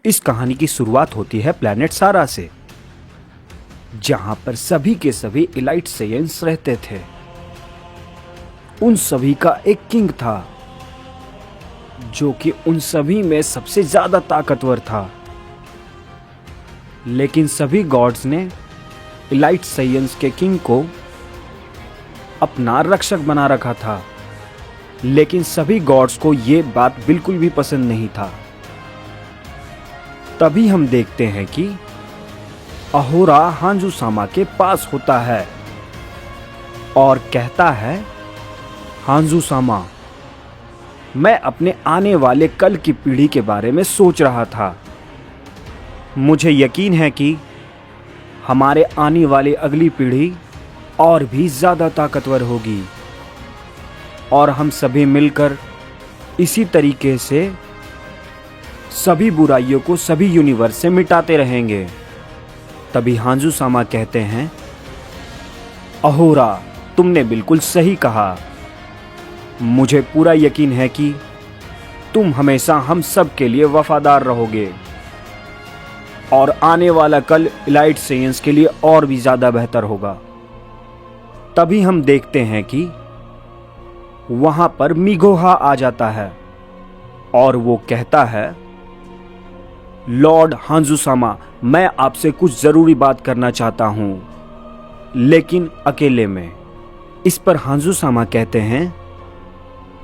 इस कहानी की शुरुआत होती है प्लैनेट सारा से, जहां पर सभी के सभी इलाइट सेयंस रहते थे। उन सभी का एक किंग था जो कि उन सभी में सबसे ज्यादा ताकतवर था। लेकिन सभी गॉड्स ने इलाइट सेयंस के किंग को अपना रक्षक बना रखा था, लेकिन सभी गॉड्स को यह बात बिल्कुल भी पसंद नहीं था। तभी हम देखते हैं कि अहोरा हांजू-सामा के पास होता है और कहता है, हांजू-सामा, मैं अपने आने वाले कल की पीढ़ी के बारे में सोच रहा था। मुझे यकीन है कि हमारे आने वाली अगली पीढ़ी और भी ज़्यादा ताकतवर होगी और हम सभी मिलकर इसी तरीके से सभी बुराइयों को सभी यूनिवर्स से मिटाते रहेंगे। तभी हांजू-सामा कहते हैं, अहोरा, तुमने बिल्कुल सही कहा। मुझे पूरा यकीन है कि तुम हमेशा हम सब के लिए वफादार रहोगे और आने वाला कल इलाइट सेयंस के लिए और भी ज़्यादा बेहतर होगा। तभी हम देखते हैं कि वहां पर मिगोहा आ जाता है और वो कहता है, लॉर्ड हांजू-सामा, मैं आपसे कुछ ज़रूरी बात करना चाहता हूं, लेकिन अकेले में। इस पर हांजू-सामा कहते हैं,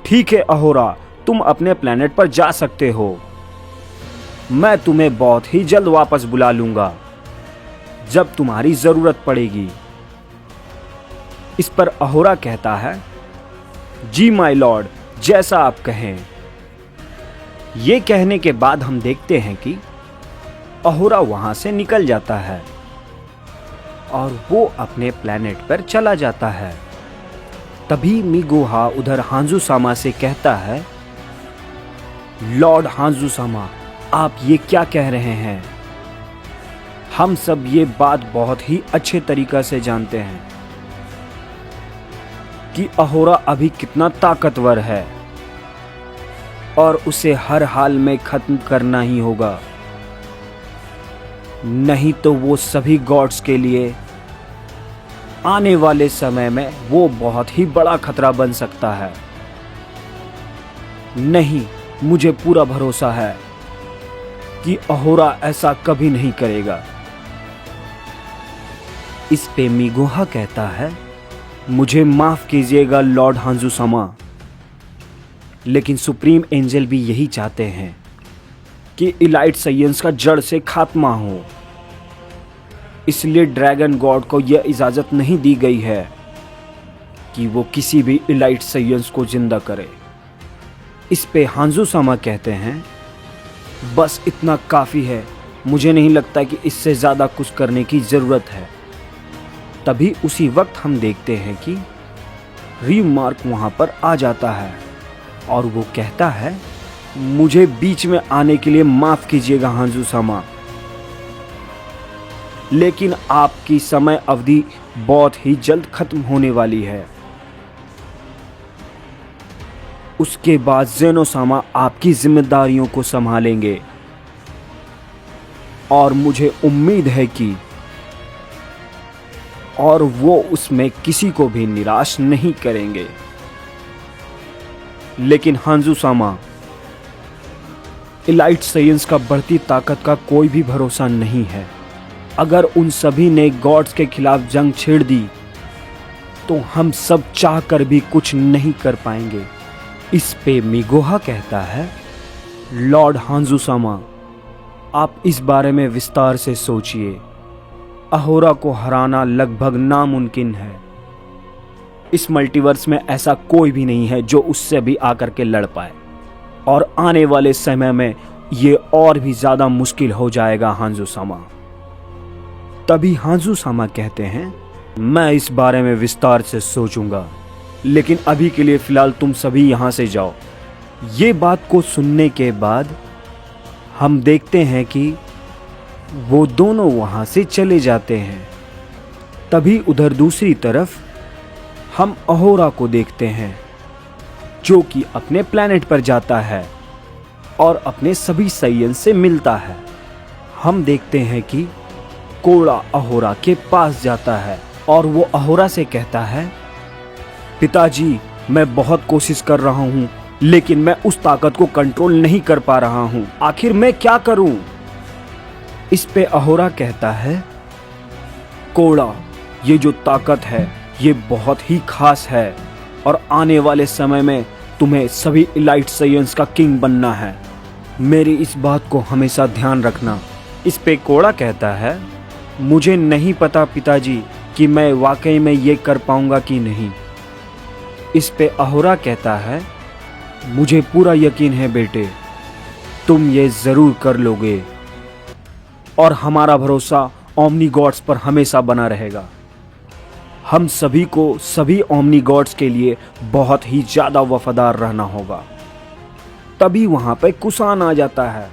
ठीक है अहोरा, तुम अपने प्लेनेट पर जा सकते हो। मैं तुम्हें बहुत ही जल्द वापस बुला लूंगा जब तुम्हारी ज़रूरत पड़ेगी। इस पर अहोरा कहता है, जी माय लॉर्ड, जैसा आप कहें। ये कहने के बाद हम देखते हैं कि अहोरा वहां से निकल जाता है और वो अपने प्लेनेट पर चला जाता है। तभी मिगोहा उधर हांजू-सामा से कहता है, लॉर्ड हांजू-सामा, आप ये क्या कह रहे हैं? हम सब ये बात बहुत ही अच्छे तरीक़ा से जानते हैं कि अहोरा अभी कितना ताकतवर है और उसे हर हाल में खत्म करना ही होगा, नहीं तो वो सभी गॉड्स के लिए आने वाले समय में वो बहुत ही बड़ा खतरा बन सकता है। नहीं, मुझे पूरा भरोसा है कि अहोरा ऐसा कभी नहीं करेगा। इस पे मिगोहा कहता है, मुझे माफ कीजिएगा लॉर्ड हांजू-सामा, लेकिन सुप्रीम एंजल भी यही चाहते हैं कि इलाइट सेयंस का जड़ से खात्मा हो। इसलिए ड्रैगन गॉड को यह इजाज़त नहीं दी गई है कि वो किसी भी इलाइट सेयंस को जिंदा करे। इस पे हांजू-सामा कहते हैं, बस इतना काफ़ी है, मुझे नहीं लगता कि इससे ज़्यादा कुछ करने की ज़रूरत है। तभी उसी वक्त हम देखते हैं कि रीमार्क वहाँ पर आ जाता है और वो कहता है, मुझे बीच में आने के लिए माफ़ कीजिएगा हांजू-सामा, लेकिन आपकी समय अवधि बहुत ही जल्द खत्म होने वाली है। उसके बाद ज़ेनो-सामा आपकी जिम्मेदारियों को संभालेंगे और मुझे उम्मीद है कि और वो उसमें किसी को भी निराश नहीं करेंगे। लेकिन हांजू-सामा, इलाइट सेयंस का बढ़ती ताकत का कोई भी भरोसा नहीं है। अगर उन सभी ने गॉड्स के खिलाफ जंग छेड़ दी तो हम सब चाहकर भी कुछ नहीं कर पाएंगे। इस पे मिगोहा कहता है, लॉर्ड हांजू-सामा, आप इस बारे में विस्तार से सोचिए। अहोरा को हराना लगभग नामुमकिन है। इस मल्टीवर्स में ऐसा कोई भी नहीं है जो उससे भी आकर के लड़ पाए और आने वाले समय में ये और भी ज़्यादा मुश्किल हो जाएगा हांजू-सामा। तभी हांजू-सामा कहते हैं, मैं इस बारे में विस्तार से सोचूंगा, लेकिन अभी के लिए फ़िलहाल तुम सभी यहाँ से जाओ। ये बात को सुनने के बाद हम देखते हैं कि वो दोनों वहाँ से चले जाते हैं। तभी उधर दूसरी तरफ हम अहोरा को देखते हैं जो कि अपने प्लेनेट पर जाता है और अपने सभी सेयंस से मिलता है। हम देखते हैं कि कोड़ा अहोरा के पास जाता है और वो अहोरा से कहता है, पिताजी, मैं बहुत कोशिश कर रहा हूँ, लेकिन मैं उस ताकत को कंट्रोल नहीं कर पा रहा हूँ। आखिर मैं क्या करूँ? इस पे अहोरा कहता है, कोड़ा, ये जो ताकत है ये बहुत ही खास है और आने वाले समय में तुम्हें सभी इलाइट साइंस का किंग बनना है। मेरी इस बात को हमेशा ध्यान रखना। इस पे कोड़ा कहता है, मुझे नहीं पता पिताजी कि मैं वाकई में ये कर पाऊंगा कि नहीं। इस पे अहोरा कहता है, मुझे पूरा यकीन है बेटे, तुम ये ज़रूर कर लोगे और हमारा भरोसा ओमनी गॉड्स पर हमेशा बना रहेगा। हम सभी को सभी ओमनी गॉड्स के लिए बहुत ही ज़्यादा वफादार रहना होगा। तभी वहाँ पे कुसान आ जाता है।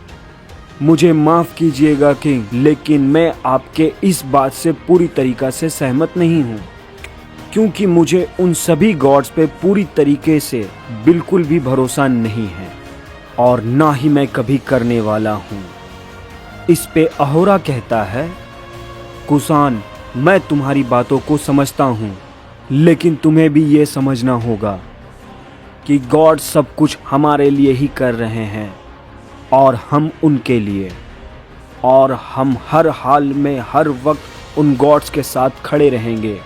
मुझे माफ़ कीजिएगा किंग, लेकिन मैं आपके इस बात से पूरी तरीक़ा से सहमत नहीं हूँ, क्योंकि मुझे उन सभी गॉड्स पे पूरी तरीके से बिल्कुल भी भरोसा नहीं है और ना ही मैं कभी करने वाला हूँ। इस पे अहोरा कहता है, कुसान, मैं तुम्हारी बातों को समझता हूँ, लेकिन तुम्हें भी ये समझना होगा कि गॉड सब कुछ हमारे लिए ही कर रहे हैं और हम उनके लिए, और हम हर हाल में हर वक्त उन गॉड्स के साथ खड़े रहेंगे।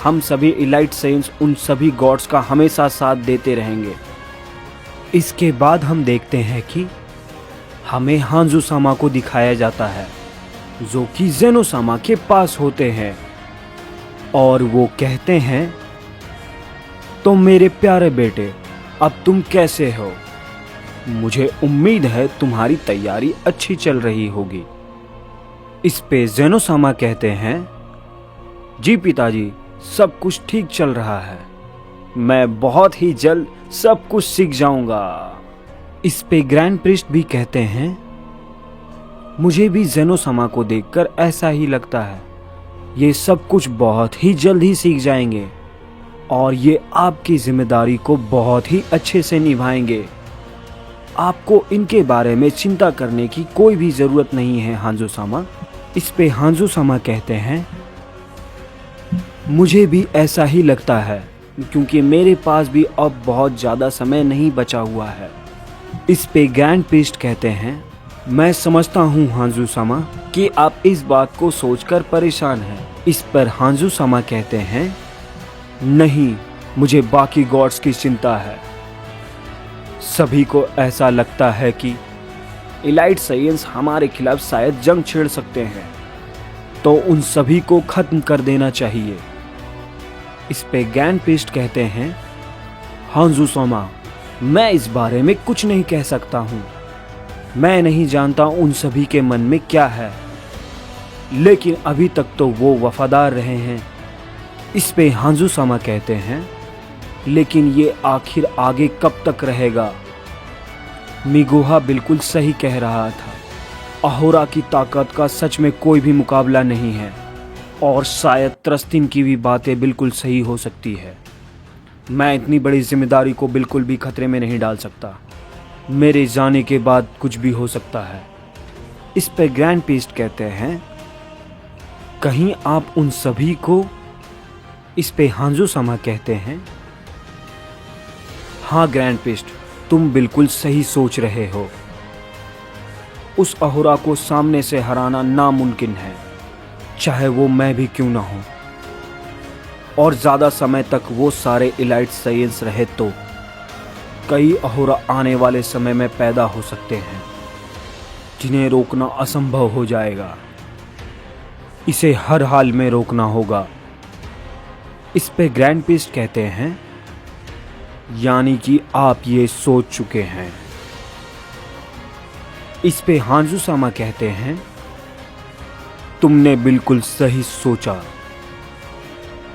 हम सभी इलाइट सेंस उन सभी गॉड्स का हमेशा साथ देते रहेंगे। इसके बाद हम देखते हैं कि हमें हांजू सामा को दिखाया जाता है, जो कि ज़ेनो सामा के पास होते हैं और वो कहते हैं, तो मेरे प्यारे बेटे, अब तुम कैसे हो? मुझे उम्मीद है तुम्हारी तैयारी अच्छी चल रही होगी। इस पे ज़ेनो सामा कहते हैं, जी पिताजी, सब कुछ ठीक चल रहा है। मैं बहुत ही जल्द सब कुछ सीख जाऊंगा। इस पे ग्रैंड प्रिस्ट भी कहते हैं, मुझे भी ज़ेनो सामा को देखकर ऐसा ही लगता है। ये सब कुछ बहुत ही जल्द ही सीख जाएंगे और ये आपकी जिम्मेदारी को बहुत ही अच्छे से निभाएंगे। आपको इनके बारे में चिंता करने की कोई भी ज़रूरत नहीं है हांजो सामा। इस पे हांजो सामा कहते हैं, मुझे भी ऐसा ही लगता है, क्योंकि मेरे पास भी अब बहुत ज़्यादा समय नहीं बचा हुआ है। इस पे ग्रैंड प्रीस्ट कहते हैं, मैं समझता हूँ हांजू सामा कि आप इस बात को सोचकर परेशान हैं। इस पर हांजू सामा कहते हैं, नहीं, मुझे बाकी गॉड्स की चिंता है। सभी को ऐसा लगता है कि इलाइट साइंस हमारे खिलाफ शायद जंग छेड़ सकते हैं, तो उन सभी को खत्म कर देना चाहिए। इस पे ग्रैंड प्रीस्ट कहते हैं, हांजू सामा, मैं इस बारे में कुछ नहीं कह सकता हूँ। मैं नहीं जानता उन सभी के मन में क्या है, लेकिन अभी तक तो वो वफादार रहे हैं। इस पे हांजू सामा कहते हैं, लेकिन ये आखिर आगे कब तक रहेगा? मिगुहा बिल्कुल सही कह रहा था। अहोरा की ताकत का सच में कोई भी मुकाबला नहीं है और शायद त्रस्तिन की भी बातें बिल्कुल सही हो सकती है। मैं इतनी बड़ी जिम्मेदारी को बिल्कुल भी खतरे में नहीं डाल सकता। मेरे जाने के बाद कुछ भी हो सकता है। इस पे ग्रैंड प्रीस्ट कहते हैं, कहीं आप उन सभी को? इस पे हांजू सामा कहते हैं, हाँ ग्रैंड प्रीस्ट, तुम बिल्कुल सही सोच रहे हो। उस अहोरा को सामने से हराना नामुमकिन है, चाहे वो मैं भी क्यों ना हो। और ज़्यादा समय तक वो सारे इलाइट साइंस रहे तो कई अहोरा आने वाले समय में पैदा हो सकते हैं, जिन्हें रोकना असंभव हो जाएगा। इसे हर हाल में रोकना होगा। इस पे ग्रैंड प्रीस्ट कहते हैं, यानी कि आप ये सोच चुके हैं। इस पे हांजू सामा कहते हैं, तुमने बिल्कुल सही सोचा।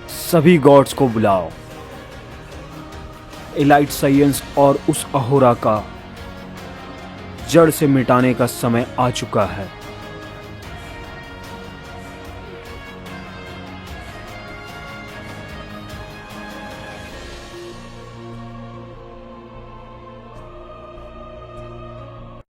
सभी गॉड्स को बुलाओ। इलाइट साइंस और उस अहोरा का जड़ से मिटाने का समय आ चुका है।